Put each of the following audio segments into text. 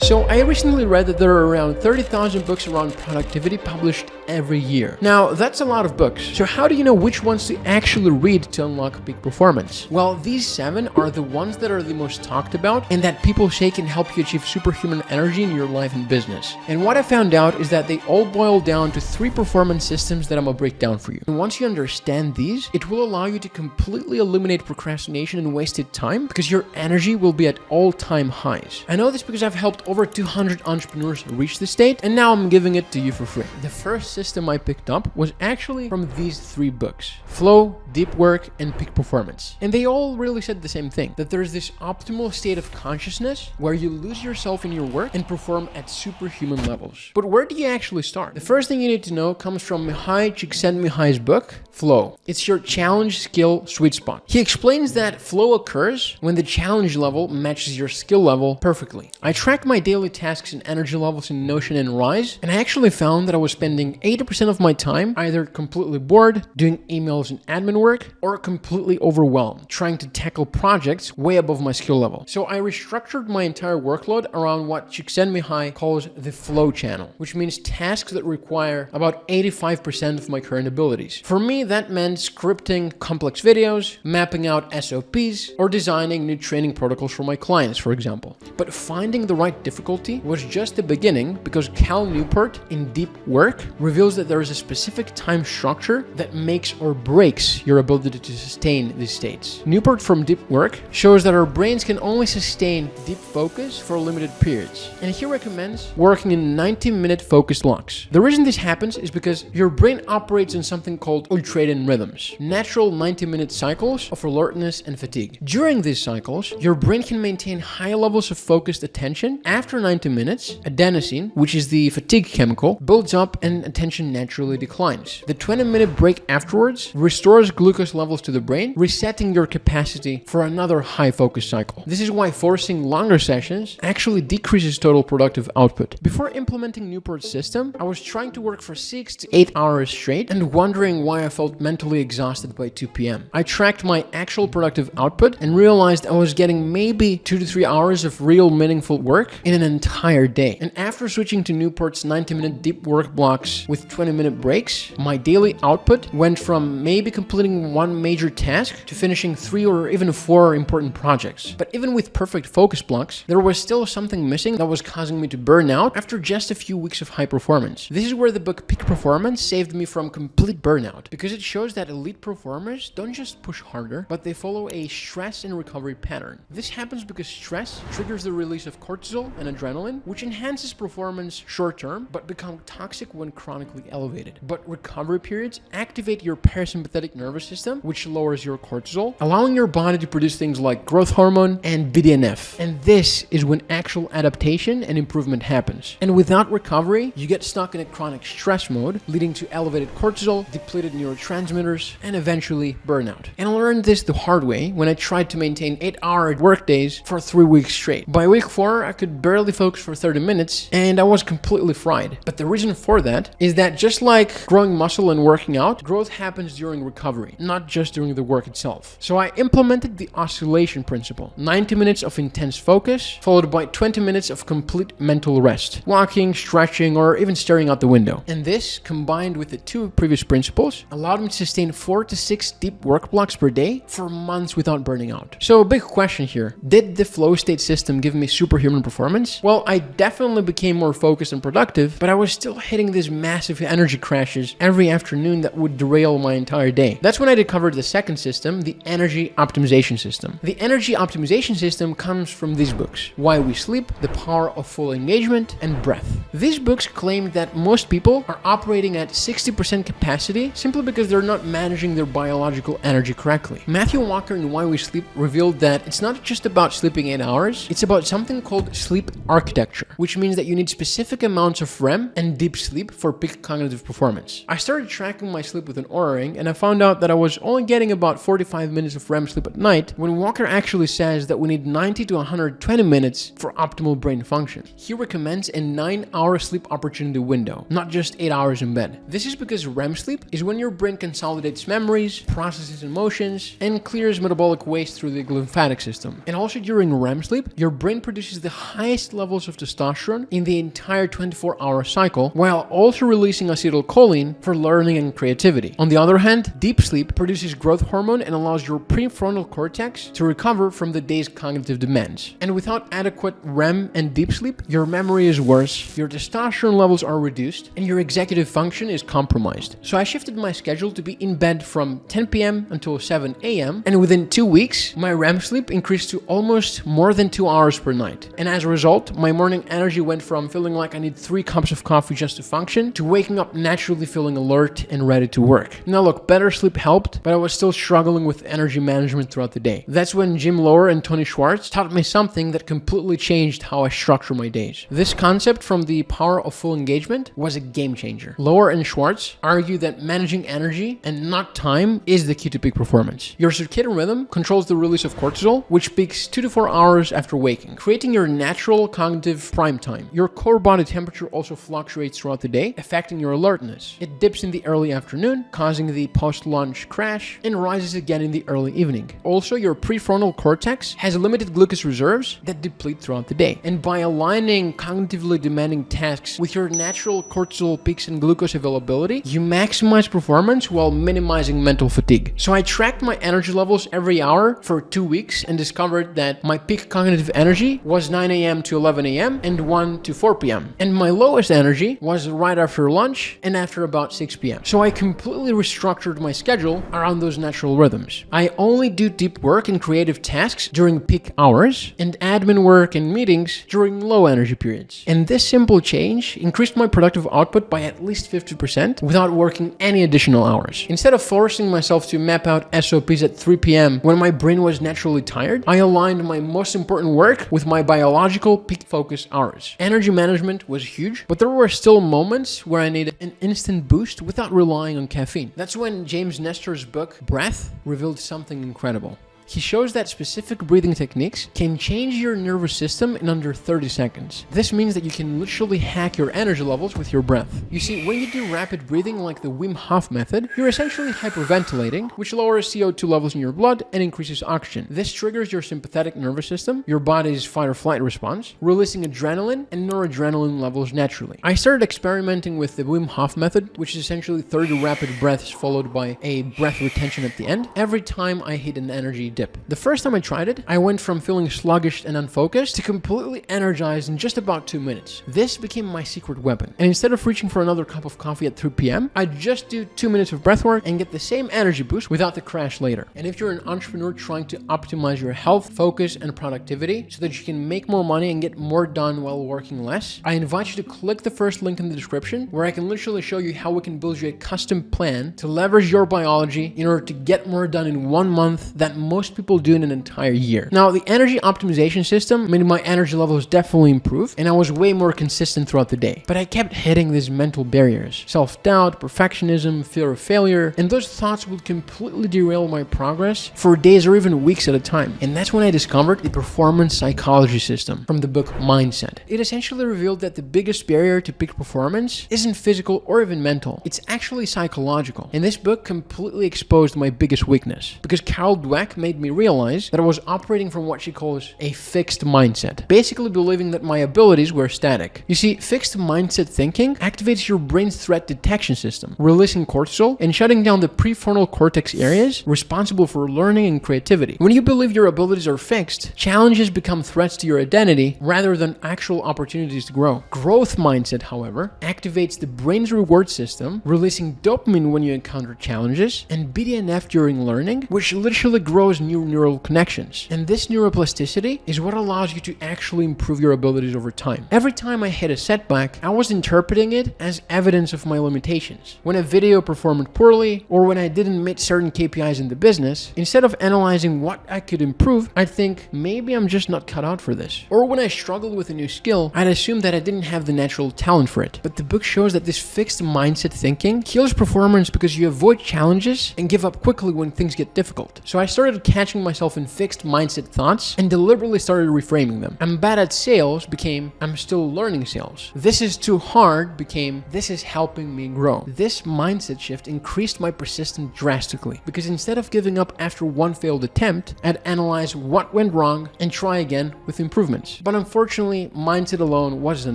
So I recently read that there are around 30,000 books around productivity published every year. Now, that's a lot of books. So how do you know which ones to actually read to unlock peak performance? Well, these 7 are the ones that are the most talked about and that people say can help you achieve superhuman energy in your life and business. And what I found out is that they all boil down to 3 performance systems that I'm gonna break down for you. And once you understand these, it will allow you to completely eliminate procrastination and wasted time because your energy will be at all-time highs. I know this because I've helped over 200 entrepreneurs reach this state, and now I'm giving it to you for free. The first system I picked up was actually from these 3 books: Flow, Deep Work, and Peak Performance. And they all really said the same thing, that there's this optimal state of consciousness where you lose yourself in your work and perform at superhuman levels. But where do you actually start? The first thing you need to know comes from Mihai Csikszentmihalyi's book, Flow. It's your challenge skill sweet spot. He explains that flow occurs when the challenge level matches your skill level perfectly. I track my daily tasks and energy levels in Notion and Rise, and I actually found that I was spending 80% of my time either completely bored, doing emails and admin work, or completely overwhelmed, trying to tackle projects way above my skill level. So I restructured my entire workload around what Csikszentmihalyi calls the flow channel, which means tasks that require about 85% of my current abilities. For me, that meant scripting complex videos, mapping out SOPs, or designing new training protocols for my clients, for example. But finding the right difficulty was just the beginning, because Cal Newport in Deep Work reveals that there is a specific time structure that makes or breaks your ability to sustain these states. Newport from Deep Work shows that our brains can only sustain deep focus for limited periods, and he recommends working in 90-minute focused blocks. The reason this happens is because your brain operates in something called ultradian rhythms, natural 90-minute cycles of alertness and fatigue. During these cycles, your brain can maintain high levels of focused attention. After 90 minutes, adenosine, which is the fatigue chemical, builds up and attention naturally declines. The 20-minute break afterwards restores glucose levels to the brain, resetting your capacity for another high focus cycle. This is why forcing longer sessions actually decreases total productive output. Before implementing Newport's system, I was trying to work for 6 to 8 hours straight and wondering why I felt mentally exhausted by 2 p.m. I tracked my actual productive output and realized I was getting maybe 2 to 3 hours of real meaningful work in an entire day. And after switching to Newport's 90-minute deep work blocks with 20-minute breaks, my daily output went from maybe completing 1 major task to finishing 3 or even 4 important projects. But even with perfect focus blocks, there was still something missing that was causing me to burn out after just a few weeks of high performance. This is where the book Peak Performance saved me from complete burnout, because it shows that elite performers don't just push harder, but they follow a stress and recovery pattern. This happens because stress triggers the release of cortisol and adrenaline, which enhances performance short-term, but become toxic when chronically elevated. But recovery periods activate your parasympathetic nervous system, which lowers your cortisol, allowing your body to produce things like growth hormone and BDNF. And this is when actual adaptation and improvement happens. And without recovery, you get stuck in a chronic stress mode, leading to elevated cortisol, depleted neurotransmitters, and eventually burnout. And I learned this the hard way when I tried to maintain 8-hour workdays for 3 weeks straight. By week 4, I could barely focus for 30 minutes, and I was completely fried. But the reason for that is that just like growing muscle and working out, growth happens during recovery, not just during the work itself. So I implemented the oscillation principle: 90 minutes of intense focus, followed by 20 minutes of complete mental rest, walking, stretching, or even staring out the window. And this, combined with the 2 previous principles, allowed me to sustain 4 to 6 deep work blocks per day for months without burning out. So a big question here: did the flow state system give me superhuman performance? Well, I definitely became more focused and productive, but I was still hitting these massive energy crashes every afternoon that would derail my entire day. That's when I discovered the second system, the energy optimization system. The energy optimization system comes from these books: Why We Sleep, The Power of Full Engagement, and Breath. These books claim that most people are operating at 60% capacity simply because they're not managing their biological energy correctly. Matthew Walker in Why We Sleep revealed that it's not just about sleeping 8 hours, it's about something called sleep architecture, which means that you need specific amounts of REM and deep sleep for peak cognitive performance. I started tracking my sleep with an Oura Ring, and I found out that I was only getting about 45 minutes of REM sleep at night, when Walker actually says that we need 90 to 120 minutes for optimal brain function. He recommends a 9-hour sleep opportunity window, not just 8 hours in bed. This is because REM sleep is when your brain consolidates memories, processes emotions, and clears metabolic waste through the lymphatic system. And also during REM sleep, your brain produces the highest highest levels of testosterone in the entire 24-hour cycle, while also releasing acetylcholine for learning and creativity. On the other hand, deep sleep produces growth hormone and allows your prefrontal cortex to recover from the day's cognitive demands. And without adequate REM and deep sleep, your memory is worse, your testosterone levels are reduced, and your executive function is compromised. So I shifted my schedule to be in bed from 10 p.m. until 7 a.m. and within 2 weeks, my REM sleep increased to almost more than 2 hours per night. And as a result, my morning energy went from feeling like I need 3 cups of coffee just to function to waking up naturally feeling alert and ready to work. Now look, better sleep helped, but I was still struggling with energy management throughout the day. That's when Jim Lower and Tony Schwartz taught me something that completely changed how I structure my days. This concept from The Power of Full Engagement was a game changer. Lower and Schwartz argue that managing energy and not time is the key to peak performance. Your circadian rhythm controls the release of cortisol, which peaks 2 to 4 hours after waking, creating your natural cognitive prime time. Your core body temperature also fluctuates throughout the day, affecting your alertness. It dips in the early afternoon, causing the post-lunch crash, and rises again in the early evening. Also, your prefrontal cortex has limited glucose reserves that deplete throughout the day. And by aligning cognitively demanding tasks with your natural cortisol peaks and glucose availability, you maximize performance while minimizing mental fatigue. So I tracked my energy levels every hour for 2 weeks and discovered that my peak cognitive energy was 9 a.m. to 11 a.m. and 1 to 4 p.m. And my lowest energy was right after lunch and after about 6 p.m. So I completely restructured my schedule around those natural rhythms. I only do deep work and creative tasks during peak hours and admin work and meetings during low energy periods. And this simple change increased my productive output by at least 50% without working any additional hours. Instead of forcing myself to map out SOPs at 3 p.m. when my brain was naturally tired, I aligned my most important work with my biological peak focus hours. Energy management was huge, but there were still moments where I needed an instant boost without relying on caffeine. That's when James Nestor's book, Breath, revealed something incredible. He shows that specific breathing techniques can change your nervous system in under 30 seconds. This means that you can literally hack your energy levels with your breath. You see, when you do rapid breathing like the Wim Hof method, you're essentially hyperventilating, which lowers CO2 levels in your blood and increases oxygen. This triggers your sympathetic nervous system, your body's fight or flight response, releasing adrenaline and noradrenaline levels naturally. I started experimenting with the Wim Hof method, which is essentially 30 rapid breaths followed by a breath retention at the end, every time I hit an energy dip. The first time I tried it, I went from feeling sluggish and unfocused to completely energized in just about 2 minutes. This became my secret weapon. And instead of reaching for another cup of coffee at 3 p.m., I'd just do 2 minutes of breath work and get the same energy boost without the crash later. And if you're an entrepreneur trying to optimize your health, focus, and productivity so that you can make more money and get more done while working less, I invite you to click the first link in the description where I can literally show you how we can build you a custom plan to leverage your biology in order to get more done in 1 month than most people do in an entire year. Now, the energy optimization system made my energy levels definitely improve, and I was way more consistent throughout the day. But I kept hitting these mental barriers: self-doubt, perfectionism, fear of failure, and those thoughts would completely derail my progress for days or even weeks at a time. And that's when I discovered the performance psychology system from the book Mindset. It essentially revealed that the biggest barrier to peak performance isn't physical or even mental. It's actually psychological. And this book completely exposed my biggest weakness, because Carol Dweck made me realize that I was operating from what she calls a fixed mindset, basically believing that my abilities were static. You see, fixed mindset thinking activates your brain's threat detection system, releasing cortisol and shutting down the prefrontal cortex areas responsible for learning and creativity. When you believe your abilities are fixed, challenges become threats to your identity rather than actual opportunities to grow. Growth mindset, however, activates the brain's reward system, releasing dopamine when you encounter challenges and BDNF during learning, which literally grows new neural connections. And this neuroplasticity is what allows you to actually improve your abilities over time. Every time I hit a setback, I was interpreting it as evidence of my limitations. When a video performed poorly, or when I didn't meet certain KPIs in the business, instead of analyzing what I could improve, I'd think, maybe I'm just not cut out for this. Or when I struggled with a new skill, I'd assume that I didn't have the natural talent for it. But the book shows that this fixed mindset thinking kills performance because you avoid challenges and give up quickly when things get difficult. So I started catching myself in fixed mindset thoughts and deliberately started reframing them. I'm bad at sales became I'm still learning sales. This is too hard became this is helping me grow. This mindset shift increased my persistence drastically because instead of giving up after one failed attempt, I'd analyze what went wrong and try again with improvements. But unfortunately, mindset alone wasn't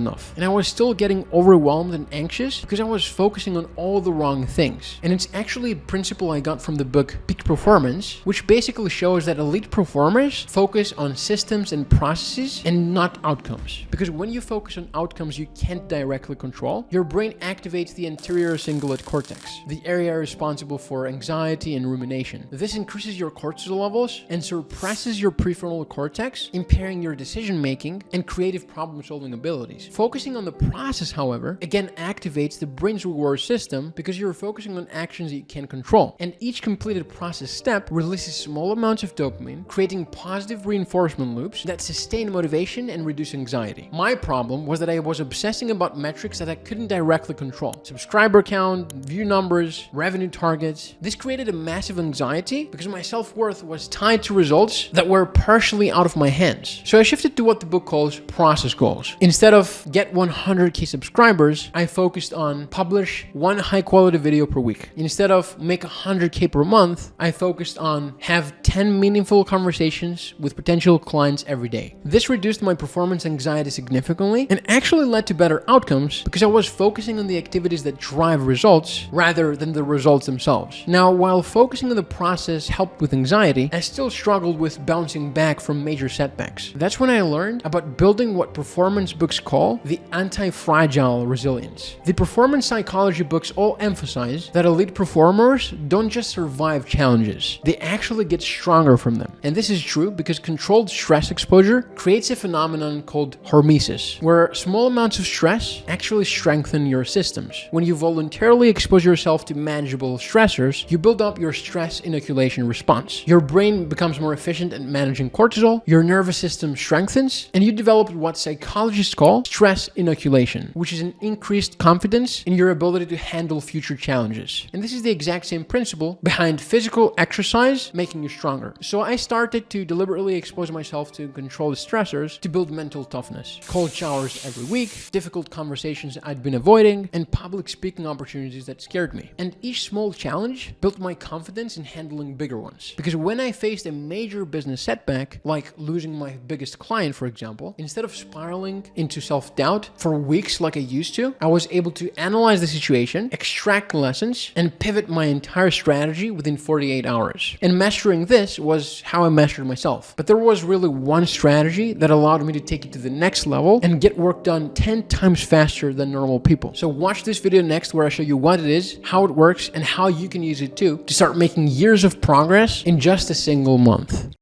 enough. And I was still getting overwhelmed and anxious because I was focusing on all the wrong things. And it's actually a principle I got from the book Peak Performance, which basically shows that elite performers focus on systems and processes and not outcomes. Because when you focus on outcomes you can't directly control, your brain activates the anterior cingulate cortex, the area responsible for anxiety and rumination. This increases your cortisol levels and suppresses your prefrontal cortex, impairing your decision-making and creative problem-solving abilities. Focusing on the process, however, again activates the brain's reward system because you're focusing on actions that you can control. And each completed process step releases small amounts of dopamine, creating positive reinforcement loops that sustain motivation and reduce anxiety. My problem was that I was obsessing about metrics that I couldn't directly control. Subscriber count, view numbers, revenue targets. This created a massive anxiety because my self-worth was tied to results that were partially out of my hands. So I shifted to what the book calls process goals. Instead of get 100k subscribers, I focused on publish one high-quality video per week. Instead of make 100k per month, I focused on have 10 meaningful conversations with potential clients every day. This reduced my performance anxiety significantly and actually led to better outcomes because I was focusing on the activities that drive results rather than the results themselves. Now, while focusing on the process helped with anxiety, I still struggled with bouncing back from major setbacks. That's when I learned about building what performance books call the anti-fragile resilience. The performance psychology books all emphasize that elite performers don't just survive challenges, they actually get stronger from them. And this is true because controlled stress exposure creates a phenomenon called hormesis, where small amounts of stress actually strengthen your systems. When you voluntarily expose yourself to manageable stressors, you build up your stress inoculation response. Your brain becomes more efficient at managing cortisol, your nervous system strengthens, and you develop what psychologists call stress inoculation, which is an increased confidence in your ability to handle future challenges. And this is the exact same principle behind physical exercise making you stronger. So I started to deliberately expose myself to controlled stressors to build mental toughness. Cold showers every week, difficult conversations I'd been avoiding, and public speaking opportunities that scared me. And each small challenge built my confidence in handling bigger ones. Because when I faced a major business setback, like losing my biggest client, for example, instead of spiraling into self-doubt for weeks like I used to, I was able to analyze the situation, extract lessons, and pivot my entire strategy within 48 hours. And measuring this was how I measured myself. But there was really one strategy that allowed me to take it to the next level and get work done 10 times faster than normal people. So watch this video next where I show you what it is, how it works, and how you can use it too to start making years of progress in just a single month.